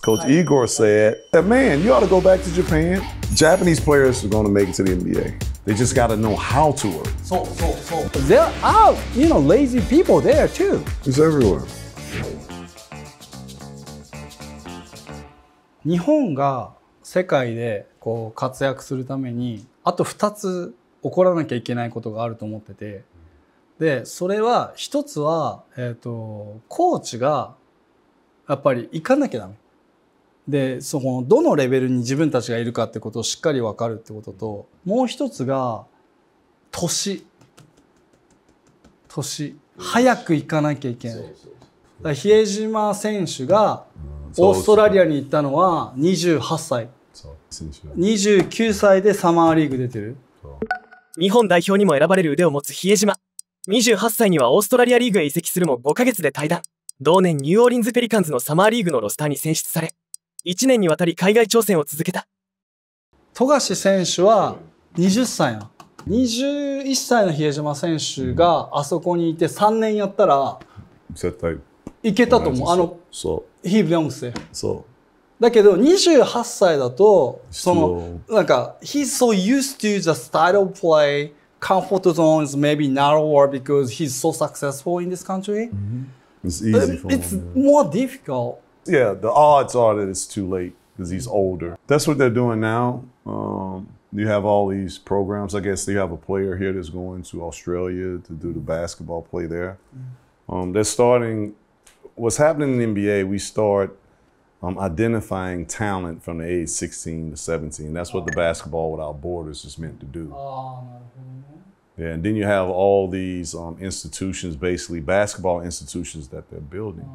Coach Igor said, man, you ought to go back to Japan. Japanese players are going to make it to the NBA. They just got to know how to work. So. There are, lazy people there too. It's everywhere. 日本が世界でこう活躍するためにあと2つ起こらなきゃいけないことがあると思ってて、でそれは一つは、コーチがやっぱり行かなきゃダメで、そのどのレベルに自分たちがいるかってことをしっかり分かるってことと、もう一つが年早く行かなきゃいけない。比江島選手がオーストラリアに行ったのは28歳。29歳でサマーリーグ出てる。日本代表にも選ばれる腕を持つ比江島。28歳にはオーストラリアリーグへ移籍するも5ヶ月で退団。同年ニューオーリンズ・ペリカンズのサマーリーグのロスターに選出され、1年にわたり海外挑戦を続けた。富樫選手は20歳な。21歳の比江島選手があそこにいて3年やったらいけたと思う。He belongs there. だけど28歳だとそのなんか he's so used to the style of play, comfort zone is maybe narrower because he's so successful in this country. It's easy for him. It's more difficult. Yeah, the odds are that it's too late because he's older. That's what they're doing now. You have all these programs. I guess they have a player here that's going to Australia to do the basketball play there. They're starting. What's happening in the NBA, we start identifying talent from the age 16 to 17. That's what the Basketball Without Borders is meant to do. Yeah, and then you have all these institutions, basically basketball institutions that they're building.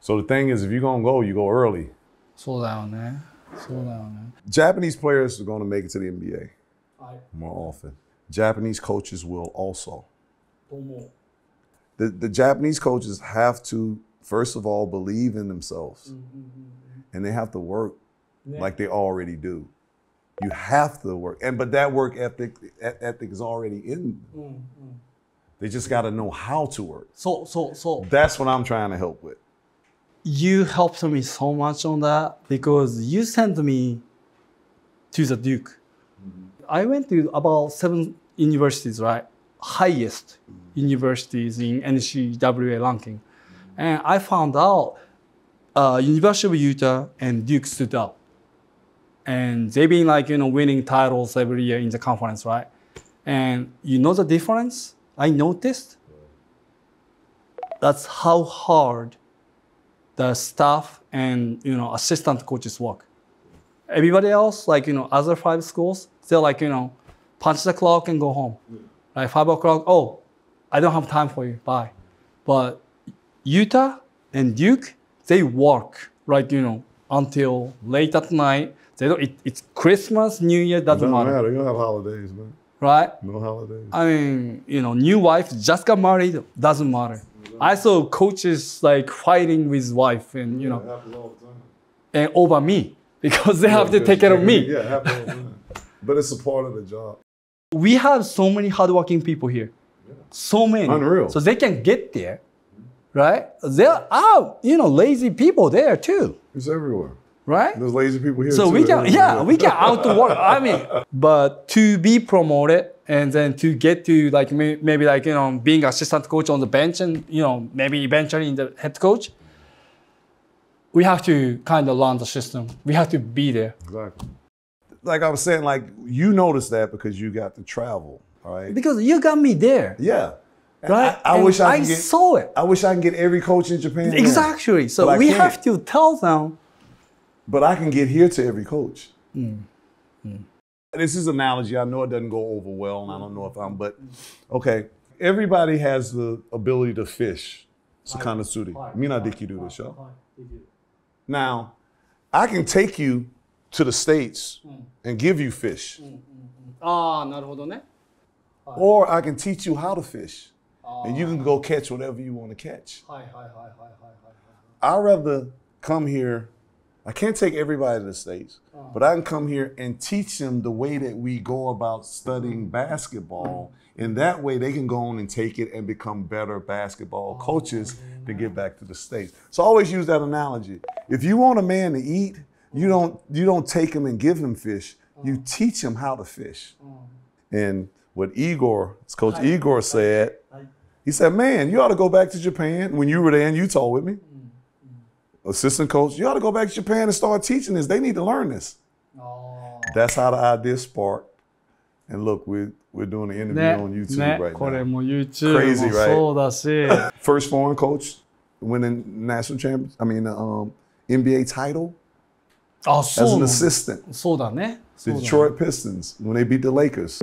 So the thing is, if you're going to go, you go early. そうだよね。Japanese players are going to make it to the NBA more often. Japanese coaches will also. The Japanese coaches have to, first of all, believe in themselves. And they have to work like they already do. You have to work. But that work ethic is already in them. They just got to know how to work. So. That's what I'm trying to help with. You helped me so much on that because you sent me to the Duke. I went to about 7 universities, right? Highest universities in NCAA ranking. And I found out University of Utah and Duke stood out. And they've been winning titles every year in the conference, right? And you know the difference? I noticed. That's how hard the staff and assistant coaches work. Everybody else, other 5 schools, they're punch the clock and go home. Like 5 o'clock, oh, I don't have time for you, bye. But Utah and Duke, they work until late at night. They don't. It's Christmas, New Year, doesn't matter. You don't have holidays, man. Right? No holidays. I mean, new wife just got married, doesn't matter. I saw coaches fighting with wife and it happens all the time. And over me because they have to take care of me. Yeah, it happens all the time. But it's a part of the job. We have so many hardworking people here. So many. Unreal. So they can get there, right? There are, lazy people there too. It's everywhere. Right? There's lazy people here so too. we can outwork. I mean, but to be promoted and then to get to maybe being assistant coach on the bench and maybe eventually in the head coach, we have to kind of learn the system. We have to be there. Exactly. Like I was saying, you noticed that because you got to travel, right? Because you got me there. Yeah. Right? I saw it. I wish I can get every coach in Japan. Exactly. So we have to tell them. But I can get here to every coach. This is an analogy. I know it doesn't go over well, and I don't know if but okay. Everybody has the ability to fish. Sakanasuri. Mina dekiru desho. Now, I can take you to the States and give you fish. Or I can teach you how to fish. And you can go catch whatever you want to catch. I'd rather come here I can't take everybody to the States, but I can come here and teach them the way that we go about studying basketball. And that way they can go on and take it and become better basketball coaches to get back to the States. So I always use that analogy. If you want a man to eat, you don't take him and give him fish. You teach him how to fish. And what Coach Igor said, he said, man, you ought to go back to Japan. When you were there in Utah with me, assistant coach, you ought to go back to Japan and start teaching this. They need to learn this. That's how the idea sparked. And look, we're doing an interview on YouTube right now. これも YouTube Crazy, も right? そうだし First foreign coach winning national NBA title あ、 as そう an なんだ assistant. そうだね。 The Detroit Pistons when they beat the Lakers.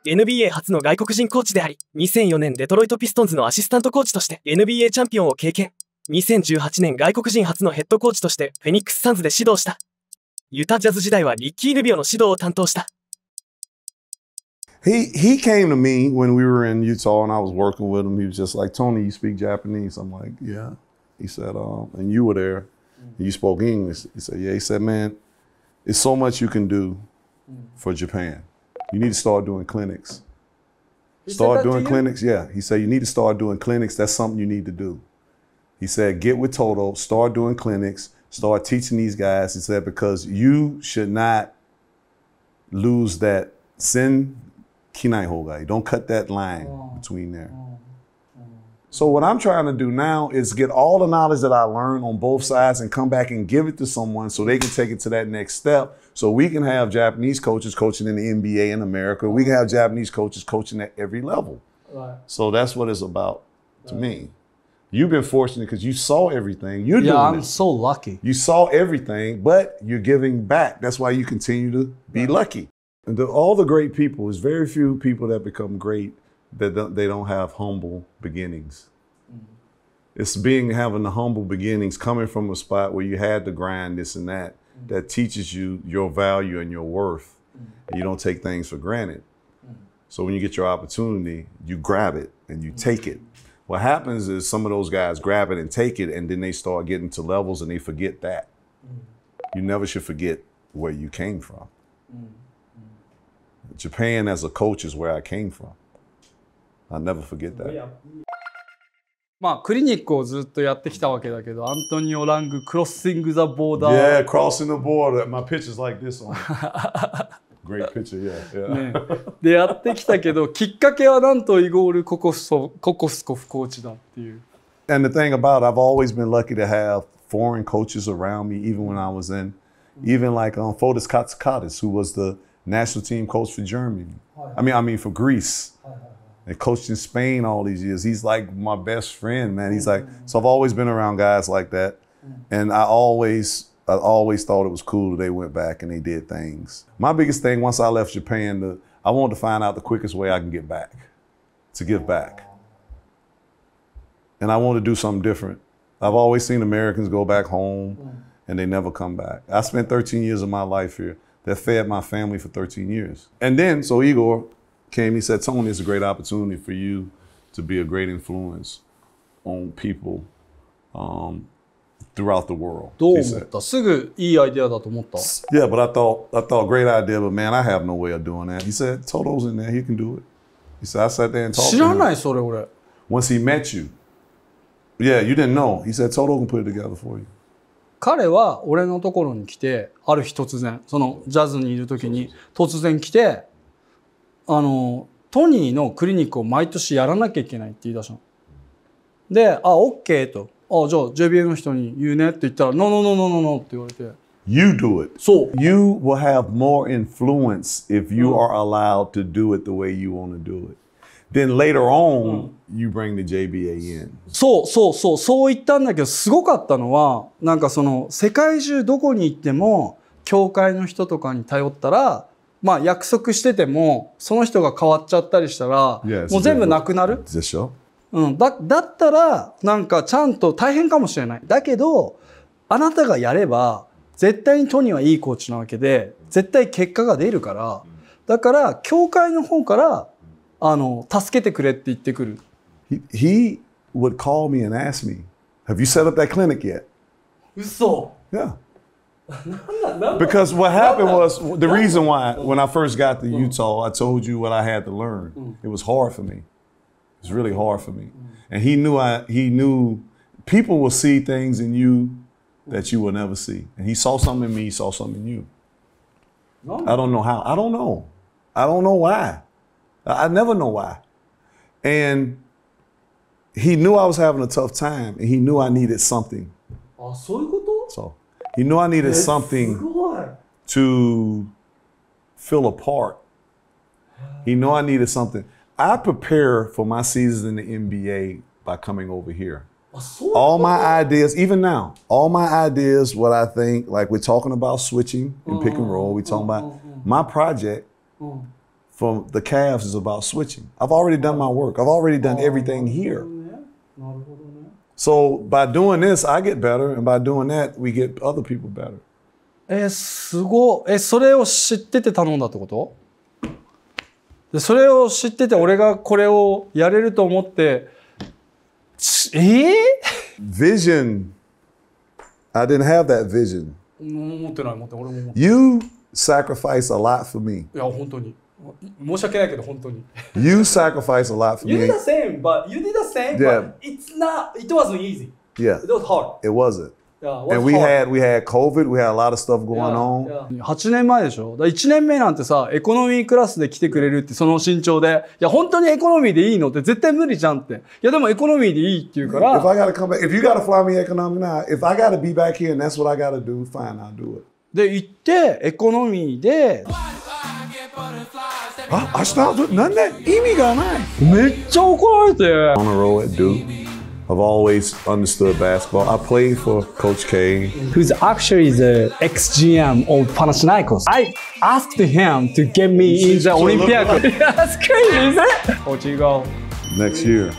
NBA 初の外国人コーチであり、2004年デトロイトピストンズのアシスタントコーチとして NBA チャンピオンを経験。2018年外国人初のヘッドコーチとしてフェニックスサンズで指導した。ユタジャズ時代はリッキー・ルビオの指導を担当した。He came to me when we were in Utah and I was working with him. He was just like, Tony, you speak Japanese? I'm like, yeah. He said, and you were there. And you spoke English. He said, yeah. He said, man, there's so much you can do for Japan. You need to start doing clinics. Start doing clinics. Yeah. He said, you need to start doing clinics. That's something you need to do. He said, get with Toto, start doing clinics, start teaching these guys. He said, because you should not lose that sen kinai hogai. Don't cut that line between there. So what I'm trying to do now is get all the knowledge that I learned on both sides and come back and give it to someone so they can take it to that next step. So we can have Japanese coaches coaching in the NBA in America. We can have Japanese coaches coaching at every level. Right. So that's what it's about to me. You've been fortunate because you saw everything. You're doing I'm it. so lucky. You saw everything, but you're giving back. That's why you continue to be lucky. And all the great people, there's very few people that become great that they don't have humble beginnings. It's having the humble beginnings, coming from a spot where you had to grind this and that, that teaches you your value and your worth. And you don't take things for granted. So when you get your opportunity, you grab it and you take it. What happens is some of those guys grab it and take it, and then they start getting to levels and they forget that. You never should forget where you came from. Japan as a coach is where I came from. I'll never forget that. まあクリニックをずっとやってきたわけだけど、アントニオ・ラング、クロッシング・ザ・ボーダー。Yeah, crossing the border. My picture's like this on it. Great picture, yeah. ね、でやってきたけど、きっかけはなんとイゴール・ココスコフコーチだっていう。And the thing about it, I've always been lucky to have foreign coaches around me, even when I was in, even like Fotis Katsikatis, who was the national team coach for Germany. I mean for Greece. And coached in Spain all these years. He's like my best friend, man. He's like, so I've always been around guys like that. And I always thought it was cool that they went back and they did things. My biggest thing once I left Japan, I wanted to find out the quickest way I can get back, to give back. And I wanted to do something different. I've always seen Americans go back home and they never come back. I spent 13 years of my life here. That fed my family for 13 years. And then, so Igor came, he said, Tony, it's a great opportunity for you to be a great influence on people throughout the world. どう思った？すぐいいアイデアだと思った？ Yeah, but I thought great idea, but man, I have no way of doing that. He said, Toto's in there, he can do it. He said, I sat there and talked to him. 知らないそれ俺。 Once he met you. Yeah, you didn't know. He said, Toto can put it together for you. 彼は俺のところに来て、ある日突然、そのジャズにいる時に突然来て、トニーのクリニックを毎年やらなきゃいけないって言い出したの。で、OK と。じゃあ JBA の人に言うねって言ったら、No って言われて。You do it. そう。You will have more influence if you are allowed to do it the way you want to do it. Then later on, you bring the JBA in. そう言ったんだけど、すごかったのは、なんかその世界中どこに行っても、教会の人とかに頼ったら、まあ約束してても、その人が変わっちゃったりしたら、もう全部なくなる。でしょ？だったら、なんかちゃんと大変かもしれない。だけど、あなたがやれば、絶対にトニーはいいコーチなわけで、絶対結果が出るから、だから、教会の方から、助けてくれって言ってくる。He would call me and ask me, have you set up that clinic yet? 嘘。Yeah. Because what happened was, the reason why, when I first got to Utah, I told you what I had to learn. It was hard for me. It was really hard for me. And he knew people will see things in you that you will never see. And he saw something in me, he saw something in you. I don't know how. I don't know. I don't know why. I never know why. And he knew I was having a tough time, and he knew I needed something. So he knew I needed something to feel a part. He knew I needed something. I prepare for my seasons in the NBA by coming over here. All my ideas, even now, all my ideas, what I think, like we're talking about switching and pick and roll. We're talking about my project from the Cavs is about switching. I've already done my work. I've already done everything here. So by doing this, I get better. And by doing that, we get other people better. すごい。それを知ってて頼んだってこと？で、それを知ってて、俺がこれをやれると思って、Vision. I didn't have that vision. 持ってない、俺も持ってない。You sacrifice a lot for me. いや、本当に。申し訳ないけど、本当に。You sacrifice a lot for You me. did the same, but Yeah. it wasn't easy. Yeah. It was hard. It wasn't. Yeah, it was And we hard. had COVID. We had a lot of stuff going on. 8年前でしょ。1年目なんてさ、エコノミークラスで来てくれるってその身長で、いや、本当にエコノミーでいいのって絶対無理じゃんって。いや、でもエコノミーでいいって言うから。If I gotta come back, if you gotta fly me economic now, if I gotta be back here and that's what I gotta do, fine, I'll do it. で、行って、エコノミーで、あ、明日なんで意味がない。めっちゃ怒られて。On the road at Duke, I've always understood basketball. I played for Coach K. Who's actually the ex-GM of Panathinaikos. I asked him to get me in the Olympiacos. That's crazy, isn't it? Portugal. Next year.